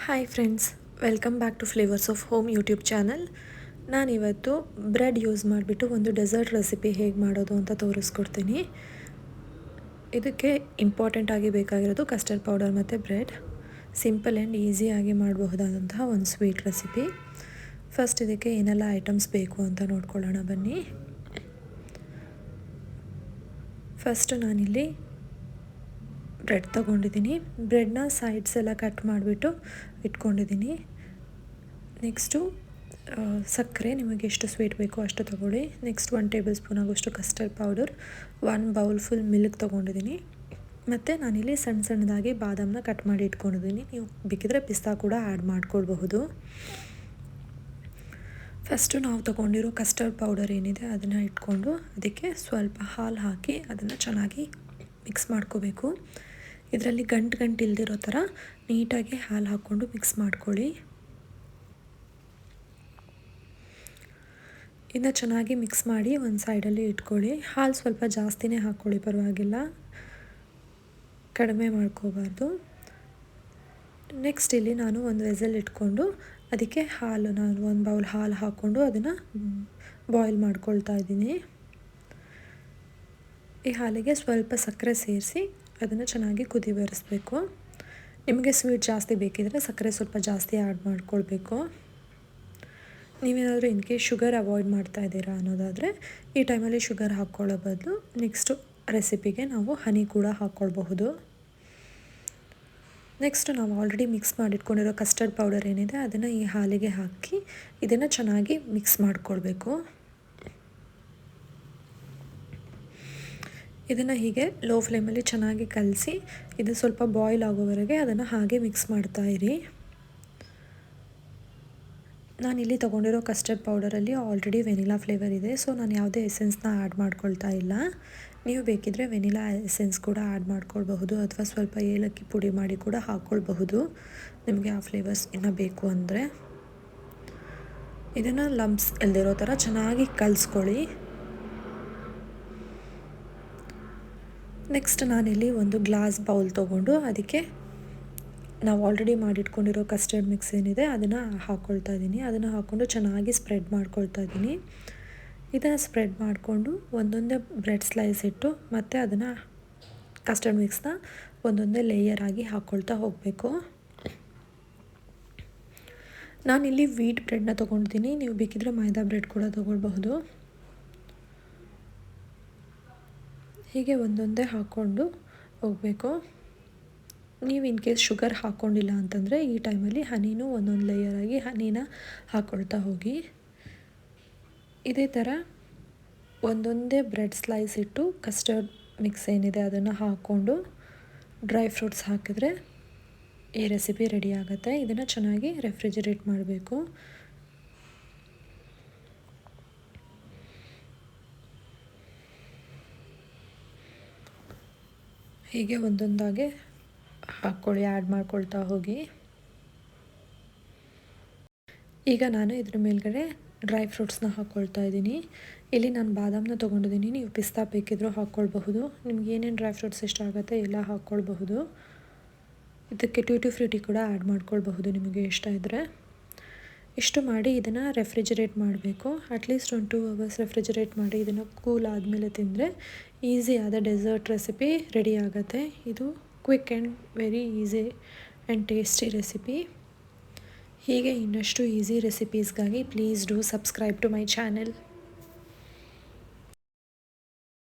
Hi friends, welcome back to flavours of home YouTube channel. ನಾನಿವತ್ತು bread use ಮಾಡಿಬಿಟ್ಟು ಒಂದು dessert recipe ಹೇಗೆ ಮಾಡೋದು ಅಂತ ತೋರಿಸ್ಕೊಡ್ತೀನಿ. ಇದಕ್ಕೆ ಇಂಪಾರ್ಟೆಂಟ್ ಆಗಿ ಬೇಕಾಗಿರೋದು ಕಸ್ಟರ್ಡ್ ಪೌಡರ್ ಮತ್ತು ಬ್ರೆಡ್. ಸಿಂಪಲ್ ಆ್ಯಂಡ್ ಈಸಿಯಾಗಿ ಮಾಡಬಹುದಾದಂತಹ ಒಂದು ಸ್ವೀಟ್ ರೆಸಿಪಿ. ಫಸ್ಟ್ ಇದಕ್ಕೆ ಏನೆಲ್ಲ ಐಟಮ್ಸ್ ಬೇಕು ಅಂತ ನೋಡ್ಕೊಳ್ಳೋಣ ಬನ್ನಿ. ಫಸ್ಟ್ ನಾನಿಲ್ಲಿ ಬ್ರೆಡ್ ತೊಗೊಂಡಿದ್ದೀನಿ. ಬ್ರೆಡ್ನ ಸೈಡ್ಸ್ ಎಲ್ಲ ಕಟ್ ಮಾಡಿಬಿಟ್ಟು ಇಟ್ಕೊಂಡಿದ್ದೀನಿ. ನೆಕ್ಸ್ಟು ಸಕ್ಕರೆ, ನಿಮಗೆ ಎಷ್ಟು ಸ್ವೀಟ್ ಬೇಕೋ ಅಷ್ಟು ತೊಗೊಳ್ಳಿ. ನೆಕ್ಸ್ಟ್ 1 ಟೇಬಲ್ ಸ್ಪೂನ್ ಆಗೋಷ್ಟು custard powder, 1 bowl full milk ತೊಗೊಂಡಿದ್ದೀನಿ. ಮತ್ತು ನಾನಿಲ್ಲಿ ಸಣ್ಣ ಸಣ್ಣದಾಗಿ ಬಾದಾಮನ್ನ ಕಟ್ ಮಾಡಿ ಇಟ್ಕೊಂಡಿದ್ದೀನಿ. ನೀವು ಬೇಕಿದ್ರೆ ಪಿಸ್ತಾ ಕೂಡ ಆ್ಯಡ್ ಮಾಡ್ಕೊಳ್ಬಹುದು. ಫಸ್ಟು ನಾವು ತೊಗೊಂಡಿರೋ ಕಸ್ಟರ್ಡ್ ಪೌಡರ್ ಏನಿದೆ ಅದನ್ನು ಇಟ್ಕೊಂಡು ಅದಕ್ಕೆ ಸ್ವಲ್ಪ ಹಾಲು ಹಾಕಿ ಅದನ್ನು ಚೆನ್ನಾಗಿ ಮಿಕ್ಸ್ ಮಾಡ್ಕೋಬೇಕು. ಇದರಲ್ಲಿ ಗಂಟು ಇಲ್ದಿರೋ ಥರ ನೀಟಾಗಿ ಹಾಲು ಹಾಕ್ಕೊಂಡು ಮಿಕ್ಸ್ ಮಾಡ್ಕೊಳ್ಳಿ. ಇದನ್ನ ಚೆನ್ನಾಗಿ ಮಿಕ್ಸ್ ಮಾಡಿ ಒಂದು ಸೈಡಲ್ಲಿ ಇಟ್ಕೊಳ್ಳಿ. ಹಾಲು ಸ್ವಲ್ಪ ಜಾಸ್ತಿನೇ ಹಾಕ್ಕೊಳ್ಳಿ, ಪರವಾಗಿಲ್ಲ, ಕಡಿಮೆ ಮಾಡ್ಕೋಬಾರ್ದು. ನೆಕ್ಸ್ಟ್ ಇಲ್ಲಿ ನಾನು ಒಂದು ವೆಸಲ್ ಇಟ್ಕೊಂಡು ಅದಕ್ಕೆ ನಾನು 1 ಬೌಲ್ ಹಾಲು ಹಾಕ್ಕೊಂಡು ಅದನ್ನು ಬಾಯ್ಲ್ ಮಾಡ್ಕೊಳ್ತಾ ಇದ್ದೀನಿ. ಈ ಹಾಲಿಗೆ ಸ್ವಲ್ಪ ಸಕ್ಕರೆ ಸೇರಿಸಿ ಅದನ್ನು ಚೆನ್ನಾಗಿ ಕುದಿ ಬರಿಸಬೇಕು. ನಿಮಗೆ ಸ್ವೀಟ್ ಜಾಸ್ತಿ ಬೇಕಿದ್ರೆ ಸಕ್ಕರೆ ಸ್ವಲ್ಪ ಜಾಸ್ತಿ ಆ್ಯಡ್ ಮಾಡ್ಕೊಳ್ಬೇಕು. ನೀವೇನಾದರೂ ಇನ್ ಕೇಸ್ ಶುಗರ್ ಅವಾಯ್ಡ್ ಮಾಡ್ತಾ ಇದ್ದೀರಾ ಅನ್ನೋದಾದರೆ ಈ ಟೈಮಲ್ಲಿ ಶುಗರ್ ಹಾಕ್ಕೊಳ್ಳೋ ಬದಲು ನೆಕ್ಸ್ಟು ರೆಸಿಪಿಗೆ ನಾವು ಹನಿ ಕೂಡ ಹಾಕ್ಕೊಳ್ಬಹುದು. ನೆಕ್ಸ್ಟ್ ನಾವು ಆಲ್ರೆಡಿ ಮಿಕ್ಸ್ ಮಾಡಿಟ್ಕೊಂಡಿರೋ ಕಸ್ಟರ್ಡ್ ಪೌಡರ್ ಏನಿದೆ ಅದನ್ನು ಈ ಹಾಲಿಗೆ ಹಾಕಿ ಇದನ್ನು ಚೆನ್ನಾಗಿ ಮಿಕ್ಸ್ ಮಾಡಿಕೊಳ್ಬೇಕು. ಇದನ್ನು ಹೀಗೆ ಲೋ ಫ್ಲೇಮಲ್ಲಿ ಚೆನ್ನಾಗಿ ಕಲಸಿ ಇದು ಸ್ವಲ್ಪ ಬಾಯ್ಲ್ ಆಗೋವರೆಗೆ ಅದನ್ನು ಹಾಗೆ ಮಿಕ್ಸ್ ಮಾಡ್ತಾ ಇರಿ. ನಾನಿಲ್ಲಿ ತೊಗೊಂಡಿರೋ ಕಸ್ಟರ್ಡ್ ಪೌಡರಲ್ಲಿ ಆಲ್ರೆಡಿ ವೆನಿಲಾ ಫ್ಲೇವರ್ ಇದೆ, ಸೊ ನಾನು ಯಾವುದೇ ಎಸೆನ್ಸ್ನ ಆ್ಯಡ್ ಮಾಡ್ಕೊಳ್ತಾ ಇಲ್ಲ. ನೀವು ಬೇಕಿದ್ದರೆ ವೆನಿಲಾ ಎಸೆನ್ಸ್ ಕೂಡ ಆ್ಯಡ್ ಮಾಡ್ಕೊಳ್ಬಹುದು ಅಥವಾ ಸ್ವಲ್ಪ ಏಲಕ್ಕಿ ಪುಡಿ ಮಾಡಿ ಕೂಡ ಹಾಕ್ಕೊಳ್ಬಹುದು, ನಿಮಗೆ ಆ ಫ್ಲೇವರ್ಸ್ ಇನ್ನೂ ಬೇಕು ಅಂದರೆ. ಇದನ್ನು ಲಂಪ್ಸ್ ಇಲ್ದಿರೋ ಥರ ಚೆನ್ನಾಗಿ ಕಲಿಸ್ಕೊಳ್ಳಿ. ನೆಕ್ಸ್ಟ್ ನಾನಿಲ್ಲಿ ಒಂದು ಗ್ಲಾಸ್ ಬೌಲ್ ತೊಗೊಂಡು ಅದಕ್ಕೆ ನಾವು ಆಲ್ರೆಡಿ ಮಾಡಿಟ್ಕೊಂಡಿರೋ ಕಸ್ಟರ್ಡ್ ಮಿಕ್ಸ್ ಏನಿದೆ ಅದನ್ನು ಹಾಕ್ಕೊಳ್ತಾ ಇದ್ದೀನಿ. ಅದನ್ನು ಹಾಕ್ಕೊಂಡು ಚೆನ್ನಾಗಿ ಸ್ಪ್ರೆಡ್ ಮಾಡ್ಕೊಳ್ತಾ ಇದ್ದೀನಿ. ಇದನ್ನು ಸ್ಪ್ರೆಡ್ ಮಾಡಿಕೊಂಡು ಒಂದೊಂದೇ ಬ್ರೆಡ್ ಸ್ಲೈಸ್ ಇಟ್ಟು ಮತ್ತು ಅದನ್ನು ಕಸ್ಟರ್ಡ್ ಮಿಕ್ಸ್ನ ಒಂದೊಂದೇ ಲೇಯರ್ ಆಗಿ ಹಾಕ್ಕೊಳ್ತಾ ಹೋಗಬೇಕು. ನಾನಿಲ್ಲಿ ವೀಟ್ ಬ್ರೆಡ್ನ ತೊಗೊಂಡಿದ್ದೀನಿ, ನೀವು ಬೇಕಿದ್ರೆ ಮೈದಾ ಬ್ರೆಡ್ ಕೂಡ ತೊಗೊಳ್ಬಹುದು. ಹೀಗೆ ಒಂದೊಂದೇ ಹಾಕ್ಕೊಂಡು ಹೋಗಬೇಕು. ನೀವು ಇನ್ ಕೇಸ್ ಶುಗರ್ ಹಾಕ್ಕೊಂಡಿಲ್ಲ ಅಂತಂದರೆ ಈ ಟೈಮಲ್ಲಿ ಹನಿನೂ ಒಂದೊಂದು ಲೇಯರಾಗಿ ಹನಿನ ಹಾಕ್ಕೊಳ್ತಾ ಹೋಗಿ. ಇದೇ ಥರ ಒಂದೊಂದೇ ಬ್ರೆಡ್ ಸ್ಲೈಸ್ ಇಟ್ಟು ಕಸ್ಟರ್ಡ್ ಮಿಕ್ಸ್ ಏನಿದೆ ಅದನ್ನು ಹಾಕ್ಕೊಂಡು ಡ್ರೈ ಫ್ರೂಟ್ಸ್ ಹಾಕಿದ್ರೆ ಈ ರೆಸಿಪಿ ರೆಡಿ ಆಗುತ್ತೆ. ಇದನ್ನು ಚೆನ್ನಾಗಿ ರೆಫ್ರಿಜರೇಟ್ ಮಾಡಬೇಕು. ಹೀಗೆ ಒಂದೊಂದಾಗೆ ಹಾಕ್ಕೊಳ್ಳಿ, ಆ್ಯಡ್ ಮಾಡ್ಕೊಳ್ತಾ ಹೋಗಿ. ಈಗ ನಾನು ಇದ್ರ ಮೇಲ್ಗಡೆ ಡ್ರೈ ಫ್ರೂಟ್ಸ್ನ ಹಾಕ್ಕೊಳ್ತಾ ಇದ್ದೀನಿ. ಇಲ್ಲಿ ನಾನು ಬಾದಾಮನ್ನ ತೊಗೊಂಡಿದ್ದೀನಿ, ನೀವು ಪಿಸ್ತಾ ಬೇಕಿದ್ರೂ ಹಾಕ್ಕೊಳ್ಬಹುದು. ನಿಮ್ಗೆ ಏನೇನು ಡ್ರೈ ಫ್ರೂಟ್ಸ್ ಇಷ್ಟ ಆಗುತ್ತೆ ಎಲ್ಲ ಹಾಕ್ಕೊಳ್ಬಹುದು. ಇದಕ್ಕೆ ಟ್ಯೂಟಿ ಫ್ರೂಟಿ ಕೂಡ ಆ್ಯಡ್ ಮಾಡ್ಕೊಳ್ಬಹುದು ನಿಮಗೆ ಇಷ್ಟ ಇದ್ದರೆ. ಇಷ್ಟು ಮಾಡಿ ಇದನ್ನು ರೆಫ್ರಿಜರೇಟ್ ಮಾಡಬೇಕು. ಅಟ್ಲೀಸ್ಟ್ 1-2 ಅವರ್ಸ್ ರೆಫ್ರಿಜರೇಟ್ ಮಾಡಿ ಇದನ್ನು ಕೂಲ್ ಆದಮೇಲೆ ತಿಂದರೆ ಈಸಿಯಾದ ಡೆಸರ್ಟ್ ರೆಸಿಪಿ ರೆಡಿ ಆಗುತ್ತೆ. ಇದು quick and very easy and tasty recipe. ಹೀಗೆ ಇನ್ನಷ್ಟು ಈಸಿ ರೆಸಿಪೀಸ್ಗಾಗಿ please do subscribe to my channel.